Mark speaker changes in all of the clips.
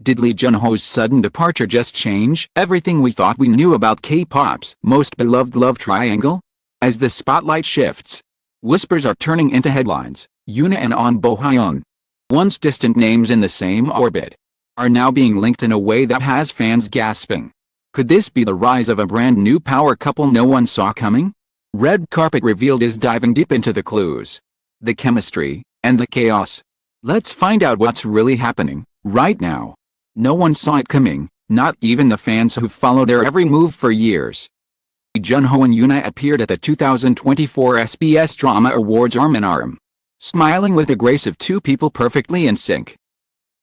Speaker 1: Did Lee Jun-ho's sudden departure just change everything we thought we knew about K-pop's most beloved love triangle? As the spotlight shifts, whispers are turning into headlines. Yoona and Ahn Bo-hyun, once distant names in the same orbit, are now being linked in a way that has fans gasping. Could this be the rise of a brand new power couple no one saw coming? Red Carpet Revealed is diving deep into the clues, the chemistry, and the chaos. Let's find out what's really happening right now. No one saw it coming, not even the fans who follow their every move for years. Jun-ho and Yoona appeared at the 2024 SBS Drama Awards arm in arm, smiling with the grace of two people perfectly in sync.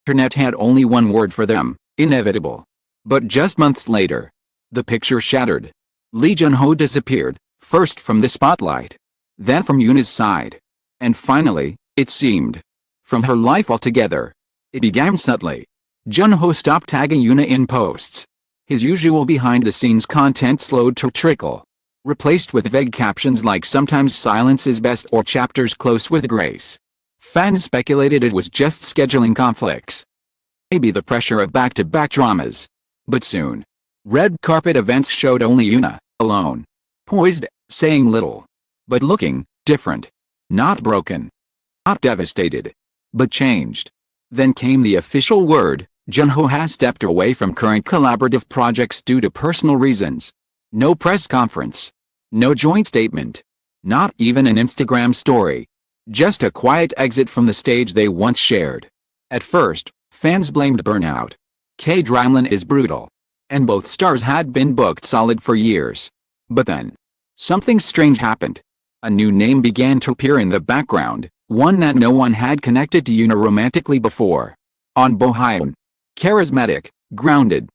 Speaker 1: Internet had only one word for them: inevitable. But just months later, the picture shattered. Lee Jun-ho disappeared, first from the spotlight, then from Yoona's side, and finally, it seemed, from her life altogether. It began subtly. Jun-ho stopped tagging Yoona in posts. His usual behind-the-scenes content slowed to trickle, replaced with vague captions like "sometimes silence is best" or "chapters close with grace." Fans speculated it was just scheduling conflicts, maybe the pressure of back-to-back dramas. But soon, red carpet events showed only Yoona, alone, poised, saying little, but looking different. Not broken, not devastated, but changed. Then came the official word: Jun-ho has stepped away from current collaborative projects due to personal reasons. No press conference, no joint statement, not even an Instagram story. Just a quiet exit from the stage they once shared. At first, fans blamed burnout. K-drama is brutal, and both stars had been booked solid for years. But then, something strange happened. A new name began to appear in the background, one that no one had connected to Yoona romantically before. Ahn Bo-hyun. Charismatic, grounded,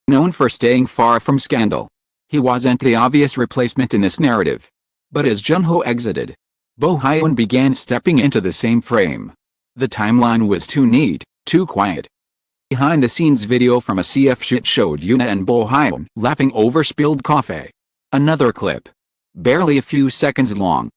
Speaker 1: known for staying far from scandal. He wasn't the obvious replacement in this narrative. But as Jun-ho exited, Bo-hyun began stepping into the same frame. The timeline was too neat, too quiet. Behind-the-scenes video from a CF shoot showed Yoona and Bo-hyun laughing over spilled coffee. Another clip, barely a few seconds long,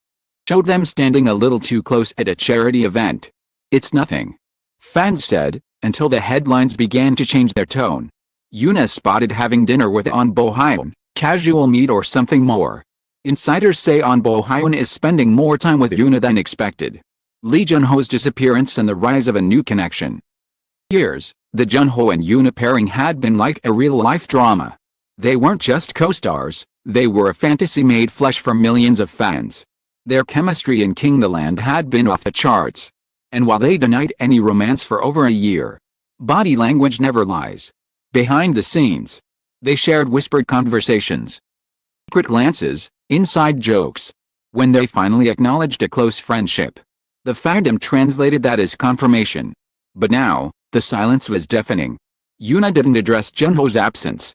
Speaker 1: showed them standing a little too close at a charity event. It's nothing, fans said, until the headlines began to change their tone. Yoona spotted having dinner with Ahn Bo-hyun, casual meet or something more. Insiders say Ahn Bo-hyun is spending more time with Yoona than expected. Lee Jun-ho's disappearance and the rise of a new connection. Years, the Jun-ho and Yoona pairing had been like a real-life drama. They weren't just co-stars, they were a fantasy made flesh for millions of fans. Their chemistry in King the Land had been off the charts. And while they denied any romance for over a year, body language never lies. Behind the scenes, they shared whispered conversations, secret glances, inside jokes. When they finally acknowledged a close friendship, the fandom translated that as confirmation. But now, the silence was deafening. Yoona didn't address Jun-ho's absence.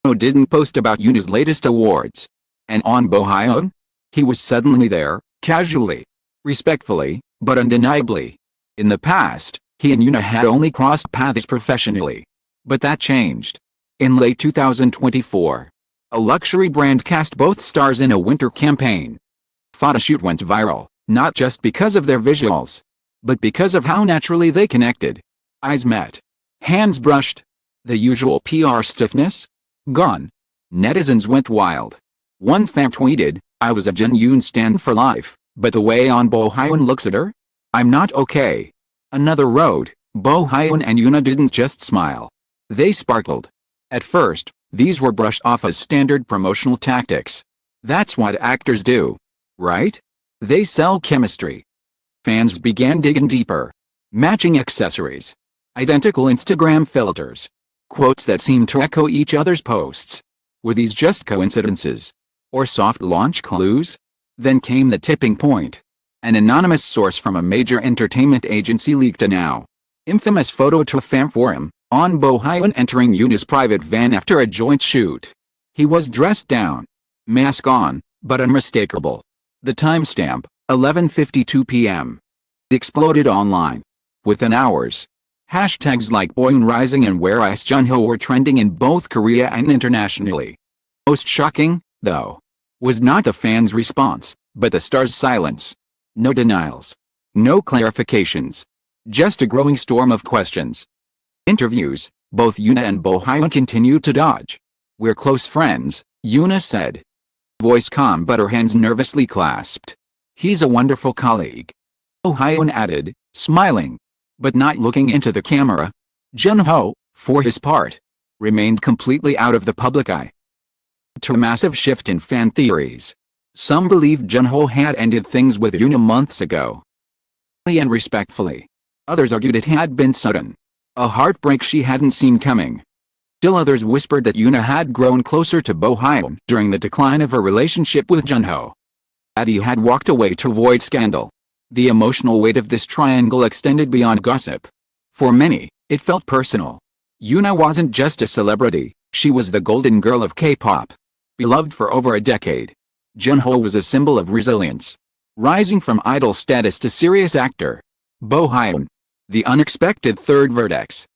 Speaker 1: Jun-ho didn't post about Yoona's latest awards. And Ahn Bo-hyun? He was suddenly there, casually, respectfully, but undeniably. In the past, he and Yoona had only crossed paths professionally. But that changed. In late 2024, a luxury brand cast both stars in a winter campaign. Photoshoot went viral, not just because of their visuals, but because of how naturally they connected. Eyes met, hands brushed. The usual PR stiffness? Gone. Netizens went wild. One fan tweeted, "I was a Jun-yoon stan for life, but the way Ahn Bo-hyun looks at her? I'm not okay." Another wrote, "Bo-hyun and Yoona didn't just smile. They sparkled." At first, these were brushed off as standard promotional tactics. That's what actors do, right? They sell chemistry. Fans began digging deeper. Matching accessories, identical Instagram filters, quotes that seemed to echo each other's posts. Were these just coincidences? Or soft launch clues? Then came the tipping point. An anonymous source from a major entertainment agency leaked a now infamous photo to a fan forum. Ahn Bo-hyun entering Yoona's private van after a joint shoot. He was dressed down, mask on, but unmistakable. The timestamp, 11:52 p.m. exploded online. Within hours, hashtags like Boyun Rising and Where Is Jun-ho were trending in both Korea and internationally. Most shocking, though, was not the fans' response, but the stars' silence. No denials, no clarifications, just a growing storm of questions. Interviews, both Yoona and Bo-hyun continued to dodge. "We're close friends," Yoona said. Voice calm but her hands nervously clasped. "He's a wonderful colleague," Bo-hyun added, smiling, but not looking into the camera. Jun-ho, for his part, remained completely out of the public eye. To a massive shift in fan theories. Some believed Jun-ho had ended things with Yoona months ago. And respectfully. Others argued it had been sudden. A heartbreak she hadn't seen coming. Still others whispered that Yoona had grown closer to Bo-hyun during the decline of her relationship with Jun-ho. That he had walked away to avoid scandal. The emotional weight of this triangle extended beyond gossip. For many, it felt personal. Yoona wasn't just a celebrity, she was the golden girl of K-pop. Beloved for over a decade. Jun-ho was a symbol of resilience. Rising from idol status to serious actor. Bo-hyun, the unexpected third vertex,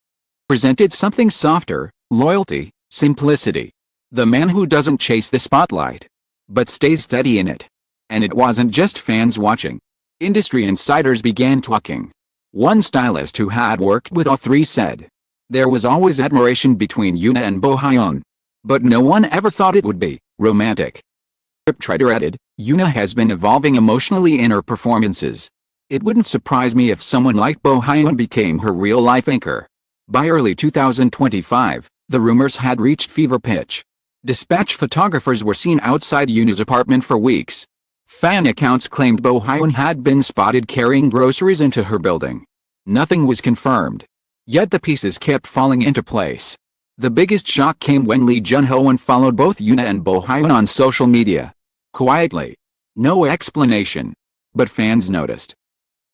Speaker 1: presented something softer: loyalty, simplicity. The man who doesn't chase the spotlight, but stays steady in it. And it wasn't just fans watching. Industry insiders began talking. One stylist who had worked with all three said, "There was always admiration between Yoona and Bo-hyun, but no one ever thought it would be romantic." Scriptwriter added, "Yoona has been evolving emotionally in her performances. It wouldn't surprise me if someone like Bo-hyun became her real-life anchor." By early 2025, the rumors had reached fever pitch. Dispatch photographers were seen outside Yoona's apartment for weeks. Fan accounts claimed Bo-hyun had been spotted carrying groceries into her building. Nothing was confirmed. Yet the pieces kept falling into place. The biggest shock came when Lee Jun-ho unfollowed both Yoona and Bo-hyun on social media. Quietly. No explanation. But fans noticed.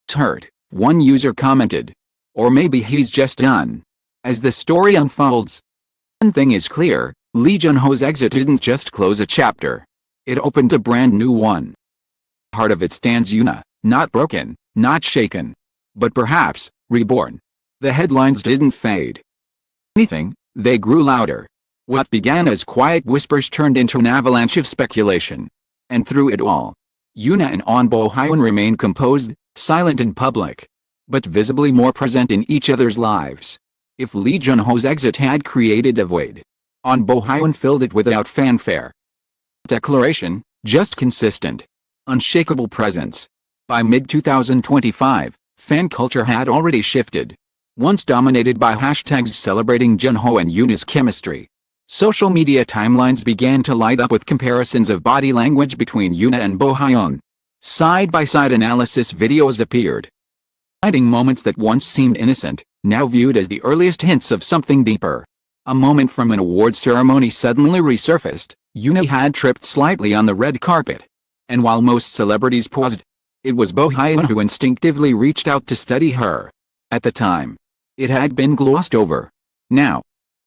Speaker 1: "It's hurt," one user commented. "Or maybe he's just done." As the story unfolds, one thing is clear: Lee Jun-ho's exit didn't just close a chapter. It opened a brand new one. Heart of it stands Yoona, not broken, not shaken, but perhaps reborn. The headlines didn't fade. Anything, they grew louder. What began as quiet whispers turned into an avalanche of speculation. And through it all, Yoona and Ahn Bo-hyun remained composed, silent in public, but visibly more present in each other's lives. If Lee Jun-ho's exit had created a void, Ahn Bo-hyun filled it without fanfare. Declaration, just consistent, unshakable presence. By mid-2025, fan culture had already shifted. Once dominated by hashtags celebrating Jun-ho and Yoona's chemistry, social media timelines began to light up with comparisons of body language between Yoona and Bo-hyun. Side-by-side analysis videos appeared, hiding moments that once seemed innocent, now viewed as the earliest hints of something deeper. A moment from an award ceremony suddenly resurfaced. Yoona had tripped slightly on the red carpet. And while most celebrities paused, it was Bo-hyun who instinctively reached out to steady her. At the time, it had been glossed over. Now,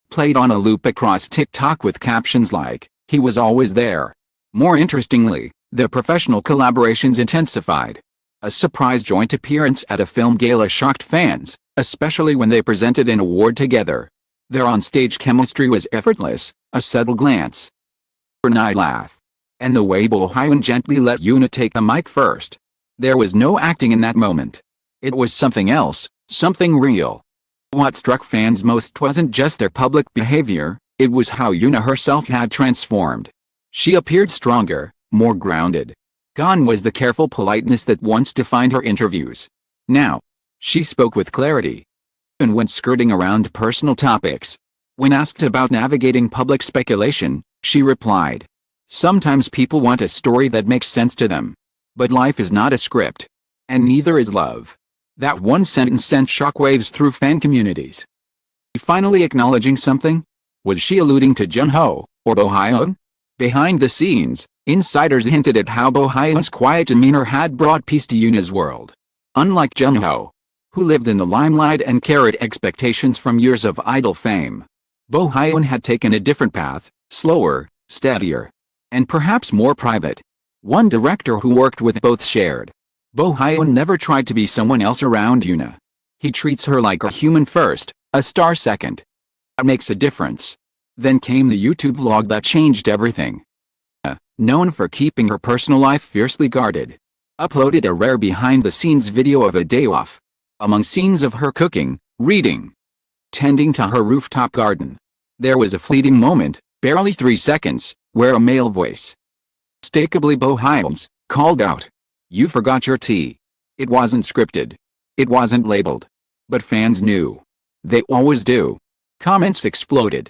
Speaker 1: played on a loop across TikTok with captions like, "He was always there." More interestingly, the professional collaborations intensified. A surprise joint appearance at a film gala shocked fans, especially when they presented an award together. Their on-stage chemistry was effortless, a subtle glance, an eye laugh, and the way Bo-hyun gently let Yoona take the mic first. There was no acting in that moment. It was something else, something real. What struck fans most wasn't just their public behavior, it was how Yoona herself had transformed. She appeared stronger, more grounded. Gone was the careful politeness that once defined her interviews. Now, she spoke with clarity, and went skirting around personal topics. When asked about navigating public speculation, she replied, "Sometimes people want a story that makes sense to them. But life is not a script. And neither is love." That one sentence sent shockwaves through fan communities. Finally acknowledging something? Was she alluding to Jun-ho, or Bo-hyun? Behind the scenes, insiders hinted at how Bo-hyun's quiet demeanor had brought peace to Yoona's world. Unlike Jun-ho, who lived in the limelight and carried expectations from years of idol fame, Bo-hyun had taken a different path, slower, steadier, and perhaps more private. One director who worked with both shared, Bo-hyun never tried to be someone else around Yoona. He treats her like a human first, a star second. That makes a difference. Then came the YouTube vlog that changed everything. Known for keeping her personal life fiercely guarded, uploaded a rare behind-the-scenes video of a day off. Among scenes of her cooking, reading, tending to her rooftop garden. There was a fleeting moment, barely 3 seconds, where a male voice, unmistakably Bo-hyun's, called out, "You forgot your tea." It wasn't scripted. It wasn't labeled. But fans knew. They always do. Comments exploded.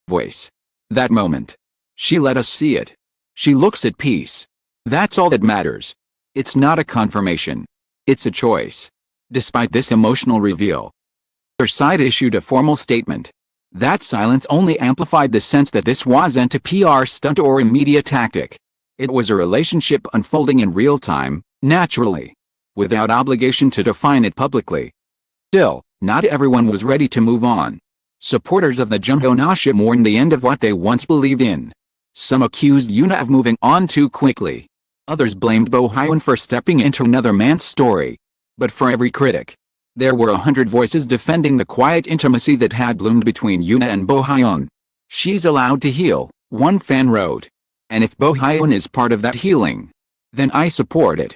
Speaker 1: Voice. That moment. She let us see it. She looks at peace. That's all that matters. It's not a confirmation. It's a choice. Despite this emotional reveal, her side issued a formal statement. That silence only amplified the sense that this wasn't a PR stunt or a media tactic. It was a relationship unfolding in real time, naturally, without obligation to define it publicly. Still, not everyone was ready to move on. Supporters of the Jun-ho ship mourned the end of what they once believed in. Some accused Yoona of moving on too quickly. Others blamed Bo-hyun for stepping into another man's story. But for every critic, there were 100 voices defending the quiet intimacy that had bloomed between Yoona and Bo-hyun. She's allowed to heal, one fan wrote. And if Bo-hyun is part of that healing, then I support it.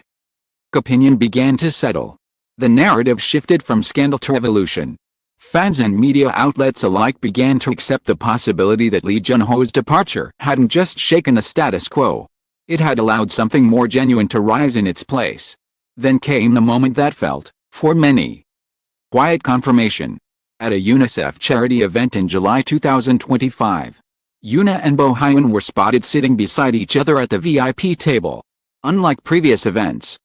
Speaker 1: Opinion began to settle. The narrative shifted from scandal to evolution. Fans and media outlets alike began to accept the possibility that Lee Jun-ho's departure hadn't just shaken the status quo. It had allowed something more genuine to rise in its place. Then came the moment that felt, for many, quiet confirmation. At a UNICEF charity event in July 2025, Yoona and Bo-hyun were spotted sitting beside each other at the VIP table. Unlike previous events,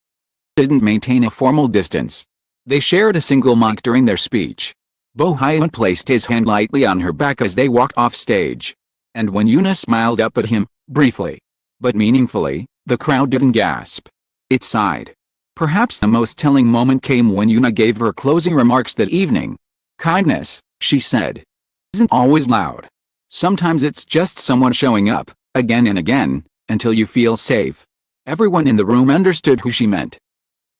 Speaker 1: they didn't maintain a formal distance. They shared a single mic during their speech. Bo-hyun placed his hand lightly on her back as they walked off stage. And when Yoona smiled up at him, briefly, but meaningfully, the crowd didn't gasp. It sighed. Perhaps the most telling moment came when Yoona gave her closing remarks that evening. Kindness, she said, isn't always loud. Sometimes it's just someone showing up, again and again, until you feel safe. Everyone in the room understood who she meant.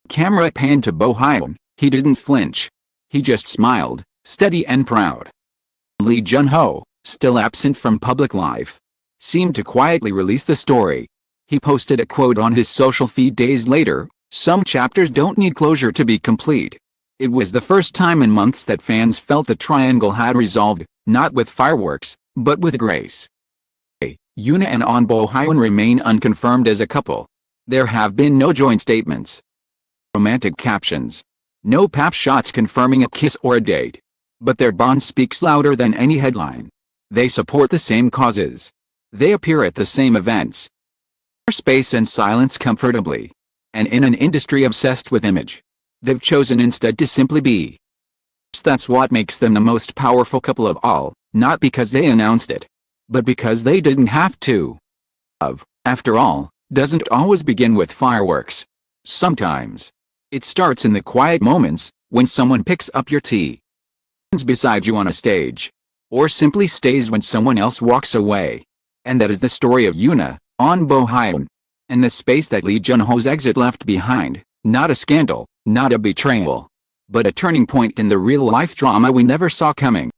Speaker 1: Camera panned to Bo-hyun. He didn't flinch. He just smiled, steady and proud. Lee Jun-ho, still absent from public life, seemed to quietly release the story. He posted a quote on his social feed days later, "Some chapters don't need closure to be complete." It was the first time in months that fans felt the triangle had resolved, not with fireworks, but with grace. Yoona and Ahn Bo-hyun remain unconfirmed as a couple. There have been no joint statements, romantic captions, no pap shots confirming a kiss or a date. But their bond speaks louder than any headline. They support the same causes. They appear at the same events. Space and silence comfortably. And in an industry obsessed with image, they've chosen instead to simply be. That's what makes them the most powerful couple of all, not because they announced it, but because they didn't have to. Love, after all, doesn't always begin with fireworks. Sometimes, it starts in the quiet moments, when someone picks up your tea, stands beside you on a stage, or simply stays when someone else walks away. And that is the story of Yoona, Ahn Bo-hyun, and the space that Lee Jun-ho's exit left behind. Not a scandal, not a betrayal, but a turning point in the real-life drama we never saw coming.